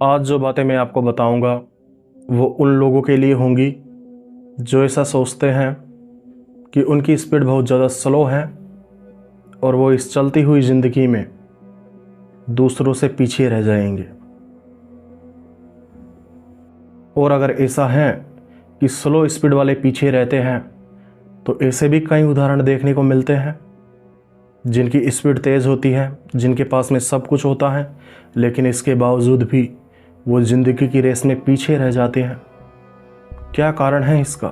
आज जो बातें मैं आपको बताऊंगा वो उन लोगों के लिए होंगी जो ऐसा सोचते हैं कि उनकी स्पीड बहुत ज़्यादा स्लो है और वो इस चलती हुई ज़िंदगी में दूसरों से पीछे रह जाएंगे। और अगर ऐसा है कि स्लो स्पीड वाले पीछे रहते हैं तो ऐसे भी कई उदाहरण देखने को मिलते हैं जिनकी स्पीड तेज़ होती है, जिनके पास में सब कुछ होता है, लेकिन इसके बावजूद भी वो ज़िंदगी की रेस में पीछे रह जाते हैं। क्या कारण है इसका?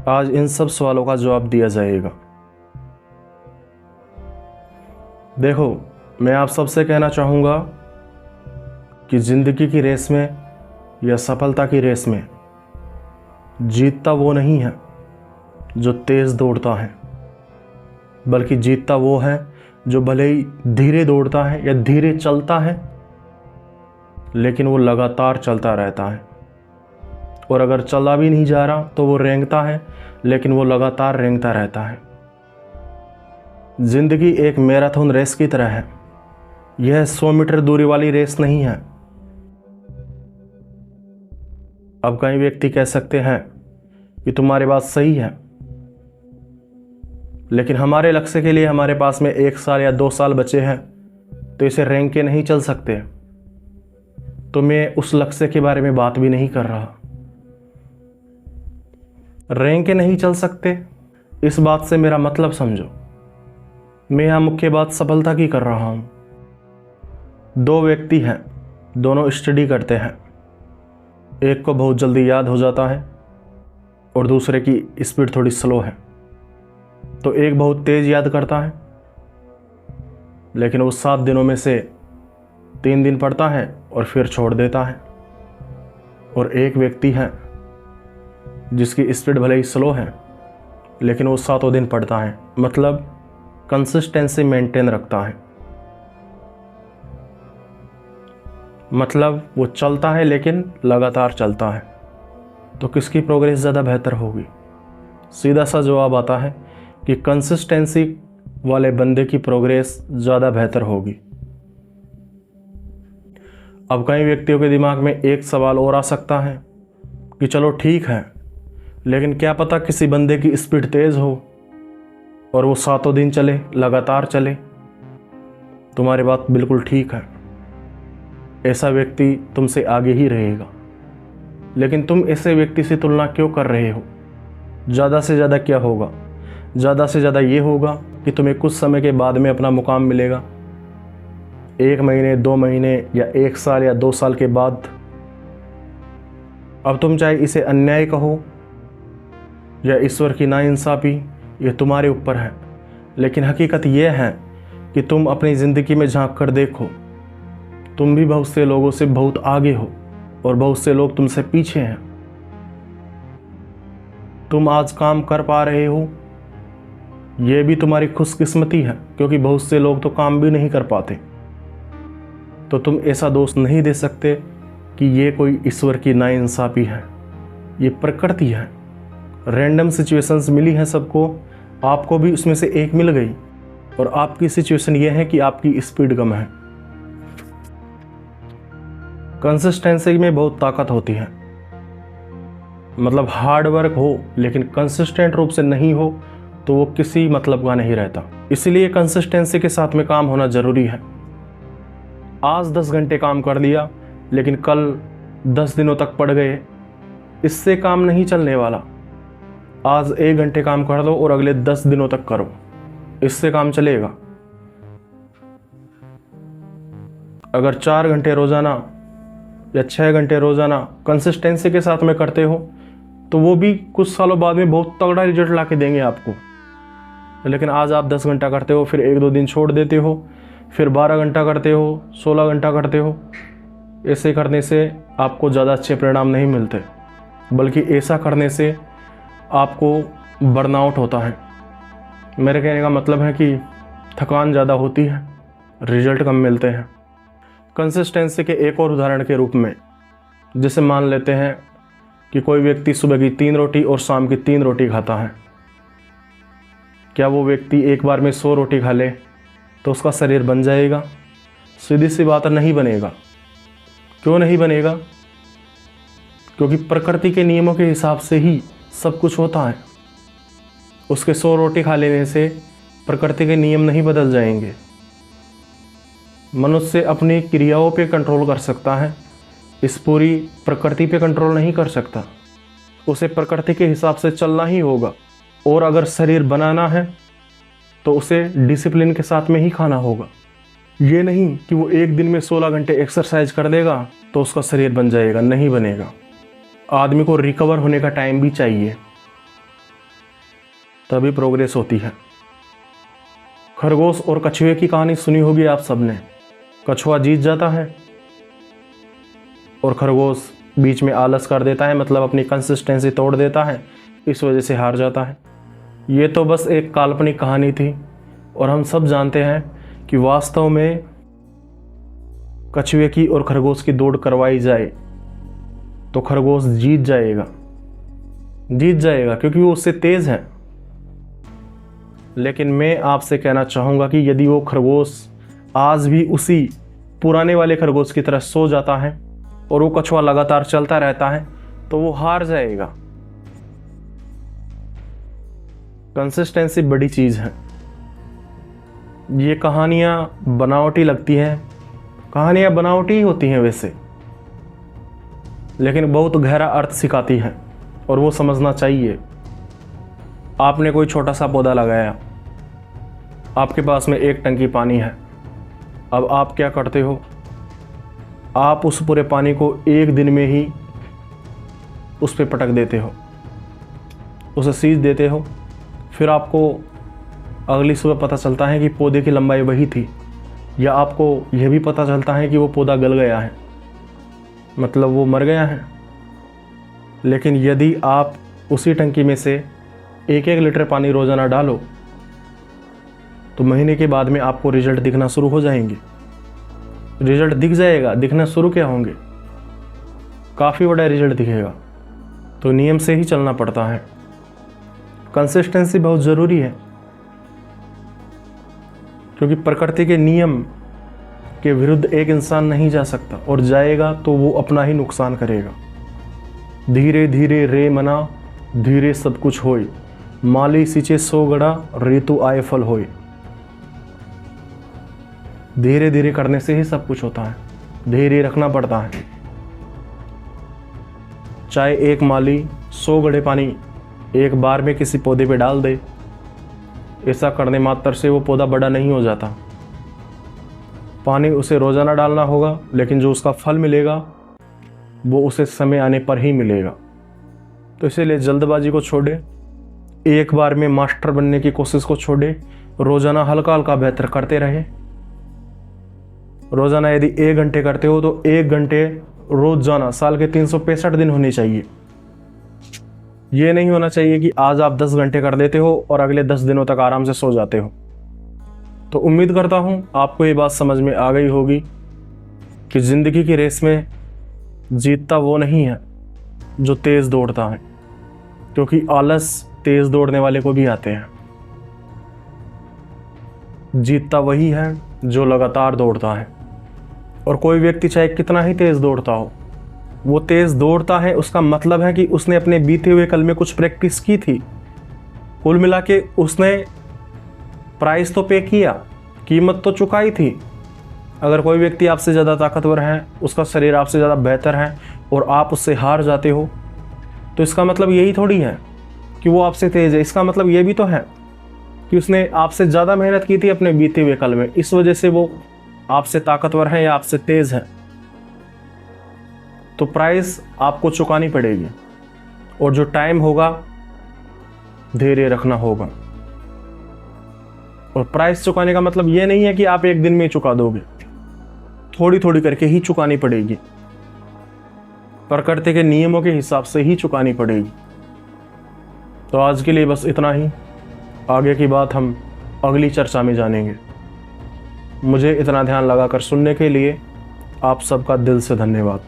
आज इन सब सवालों का जवाब दिया जाएगा। देखो, मैं आप सबसे कहना चाहूँगा कि ज़िंदगी की रेस में या सफलता की रेस में जीतता वो नहीं है जो तेज़ दौड़ता है, बल्कि जीतता वो है जो भले ही धीरे दौड़ता है या धीरे चलता है, लेकिन वो लगातार चलता रहता है। और अगर चला भी नहीं जा रहा तो वो रेंगता है, लेकिन वो लगातार रेंगता रहता है। ज़िंदगी एक मैराथन रेस की तरह है। यह 100 मीटर दूरी वाली रेस नहीं है। अब कई व्यक्ति कह सकते हैं कि तुम्हारी बात सही है, लेकिन हमारे लक्ष्य के लिए हमारे पास में 1 साल या 2 साल बचे हैं, तो इसे रेंग के नहीं चल सकते। तो मैं उस लक्ष्य के बारे में बात भी नहीं कर रहा। रेंग के नहीं चल सकते, इस बात से मेरा मतलब समझो। मैं यहाँ मुख्य बात सफलता की कर रहा हूँ। 2 व्यक्ति हैं, दोनों स्टडी करते हैं। एक को बहुत जल्दी याद हो जाता है और दूसरे की स्पीड थोड़ी स्लो है। तो एक बहुत तेज़ याद करता है, लेकिन वो 7 दिनों में से 3 दिन पढ़ता है और फिर छोड़ देता है। और एक व्यक्ति है जिसकी स्पीड भले ही स्लो है, लेकिन वो 7 दिन पढ़ता है, मतलब कंसिस्टेंसी मेंटेन रखता है। मतलब वो चलता है लेकिन लगातार चलता है। तो किसकी प्रोग्रेस ज़्यादा बेहतर होगी? सीधा सा जवाब आता है कि कंसिस्टेंसी वाले बंदे की प्रोग्रेस ज़्यादा बेहतर होगी। अब कई व्यक्तियों के दिमाग में एक सवाल और आ सकता है कि चलो ठीक है, लेकिन क्या पता किसी बंदे की स्पीड तेज़ हो और वो 7 दिन चले, लगातार चले। तुम्हारी बात बिल्कुल ठीक है, ऐसा व्यक्ति तुमसे आगे ही रहेगा, लेकिन तुम ऐसे व्यक्ति से तुलना क्यों कर रहे हो? ज़्यादा से ज़्यादा क्या होगा? ज़्यादा से ज़्यादा ये होगा कि तुम्हें कुछ समय के बाद में अपना मुकाम मिलेगा। 1 महीने, 2 महीने या 1 साल या 2 साल के बाद। अब तुम चाहे इसे अन्याय कहो या ईश्वर की नाइंसाफ़ी, ये तुम्हारे ऊपर है, लेकिन हकीकत यह है कि तुम अपनी ज़िंदगी में झांक कर देखो, तुम भी बहुत से लोगों से बहुत आगे हो और बहुत से लोग तुमसे पीछे हैं। तुम आज काम कर पा रहे हो, ये भी तुम्हारी खुशकिस्मती है, क्योंकि बहुत से लोग तो काम भी नहीं कर पाते। तो तुम ऐसा दोष नहीं दे सकते कि ये कोई ईश्वर की नाइंसाफ़ी है। ये प्रकृति है। रैंडम सिचुएशंस मिली हैं सबको, आपको भी उसमें से एक मिल गई, और आपकी सिचुएशन ये है कि आपकी स्पीड कम है। कंसिस्टेंसी में बहुत ताकत होती है। मतलब हार्ड वर्क हो लेकिन कंसिस्टेंट रूप से नहीं हो तो वो किसी मतलब का नहीं रहता। इसीलिए कंसिस्टेंसी के साथ में काम होना ज़रूरी है। आज 10 घंटे काम कर लिया, लेकिन कल 10 दिनों तक पड़ गए, इससे काम नहीं चलने वाला। आज 1 घंटे काम कर दो और अगले 10 दिनों तक करो, इससे काम चलेगा। अगर 4 घंटे रोज़ाना या 6 घंटे रोज़ाना कंसिस्टेंसी के साथ में करते हो तो वो भी कुछ सालों बाद में बहुत तगड़ा रिजल्ट ला के देंगे आपको। लेकिन आज आप 10 घंटा करते हो, फिर 1-2 दिन छोड़ देते हो, फिर 12 घंटा करते हो, 16 घंटा करते हो। ऐसे करने से आपको ज़्यादा अच्छे परिणाम नहीं मिलते, बल्कि ऐसा करने से आपको बर्नआउट होता है। मेरे कहने का मतलब है कि थकान ज़्यादा होती है, रिजल्ट कम मिलते हैं। कंसिस्टेंसी के एक और उदाहरण के रूप में, जैसे मान लेते हैं कि कोई व्यक्ति सुबह की 3 रोटी और शाम की 3 रोटी खाता है। क्या वो व्यक्ति एक बार में 100 रोटी खा ले तो उसका शरीर बन जाएगा? सीधी सी बात है, नहीं बनेगा। क्यों नहीं बनेगा? क्योंकि प्रकृति के नियमों के हिसाब से ही सब कुछ होता है। उसके 100 रोटी खा लेने से प्रकृति के नियम नहीं बदल जाएंगे। मनुष्य अपनी क्रियाओं पे कंट्रोल कर सकता है, इस पूरी प्रकृति पे कंट्रोल नहीं कर सकता। उसे प्रकृति के हिसाब से चलना ही होगा। और अगर शरीर बनाना है तो उसे डिसिप्लिन के साथ में ही खाना होगा। ये नहीं कि वो एक दिन में 16 घंटे एक्सरसाइज कर देगा तो उसका शरीर बन जाएगा, नहीं बनेगा। आदमी को रिकवर होने का टाइम भी चाहिए, तभी प्रोग्रेस होती है। खरगोश और कछुए की कहानी सुनी होगी आप सबने। कछुआ जीत जाता है और खरगोश बीच में आलस कर देता है, मतलब अपनी कंसिस्टेंसी तोड़ देता है, इस वजह से हार जाता है। ये तो बस एक काल्पनिक कहानी थी और हम सब जानते हैं कि वास्तव में कछुए की और खरगोश की दौड़ करवाई जाए तो खरगोश जीत जाएगा क्योंकि वो उससे तेज है। लेकिन मैं आपसे कहना चाहूँगा कि यदि वो खरगोश आज भी उसी पुराने वाले खरगोश की तरह सो जाता है और वो कछुआ लगातार चलता रहता है तो वो हार जाएगा। कंसिस्टेंसी बड़ी चीज़ है। ये कहानियाँ बनावटी लगती हैं, कहानियाँ बनावटी ही होती हैं वैसे, लेकिन बहुत गहरा अर्थ सिखाती हैं और वो समझना चाहिए। आपने कोई छोटा सा पौधा लगाया, आपके पास में एक टंकी पानी है। अब आप क्या करते हो? आप उस पूरे पानी को एक दिन में ही उस पर पटक देते हो, उसे सींच देते हो। फिर आपको अगली सुबह पता चलता है कि पौधे की लंबाई वही थी, या आपको यह भी पता चलता है कि वो पौधा गल गया है, मतलब वो मर गया है। लेकिन यदि आप उसी टंकी में से 1-1 लीटर पानी रोज़ाना डालो तो महीने के बाद में आपको रिजल्ट दिखना शुरू हो जाएंगे। रिजल्ट दिख जाएगा, दिखना शुरू क्या होंगे, काफ़ी बड़ा रिजल्ट दिखेगा। तो नियम से ही चलना पड़ता है। कंसिस्टेंसी बहुत ज़रूरी है, क्योंकि प्रकृति के नियम के विरुद्ध एक इंसान नहीं जा सकता, और जाएगा तो वो अपना ही नुकसान करेगा। धीरे धीरे रे मना, धीरे सब कुछ होए, माली सींचे 100 गड़ा, ऋतु आए फल होए। धीरे धीरे करने से ही सब कुछ होता है, धैर्य रखना पड़ता है। चाहे एक माली 100 गड़े पानी एक बार में किसी पौधे पे डाल दे, ऐसा करने मात्र से वो पौधा बड़ा नहीं हो जाता। पानी उसे रोज़ाना डालना होगा, लेकिन जो उसका फल मिलेगा वो उसे समय आने पर ही मिलेगा। तो इसीलिए जल्दबाजी को छोड़े, एक बार में मास्टर बनने की कोशिश को छोड़े, रोज़ाना हल्का हल्का बेहतर करते रहे। रोज़ाना यदि 1 घंटे करते हो तो 1 घंटे रोज़ाना साल के 365 दिन होने चाहिए। ये नहीं होना चाहिए कि आज आप 10 घंटे कर देते हो और अगले 10 दिनों तक आराम से सो जाते हो। तो उम्मीद करता हूँ आपको ये बात समझ में आ गई होगी कि ज़िंदगी की रेस में जीतता वो नहीं है जो तेज़ दौड़ता है, क्योंकि आलस तेज़ दौड़ने वाले को भी आते हैं। जीतता वही है जो लगातार दौड़ता है। और कोई व्यक्ति चाहे कितना ही तेज़ दौड़ता हो, वो तेज़ दौड़ता है उसका मतलब है कि उसने अपने बीते हुए कल में कुछ प्रैक्टिस की थी। कुल मिला के उसने प्राइस तो पे किया, कीमत तो चुकाई थी। अगर कोई व्यक्ति आपसे ज़्यादा ताकतवर है, उसका शरीर आपसे ज़्यादा बेहतर है और आप उससे हार जाते हो, तो इसका मतलब यही थोड़ी है कि वो आपसे तेज़ है। इसका मतलब ये भी तो है कि उसने आपसे ज़्यादा मेहनत की थी अपने बीते हुए कल में, इस वजह से वो आपसे ताकतवर है या आपसे तेज़ है। तो प्राइस आपको चुकानी पड़ेगी, और जो टाइम होगा धैर्य रखना होगा। और प्राइस चुकाने का मतलब ये नहीं है कि आप एक दिन में चुका दोगे, थोड़ी थोड़ी करके ही चुकानी पड़ेगी। प्रकृति के नियमों के हिसाब से ही चुकानी पड़ेगी। तो आज के लिए बस इतना ही। आगे की बात हम अगली चर्चा में जानेंगे। मुझे इतना ध्यान लगाकर सुनने के लिए आप सबका दिल से धन्यवाद।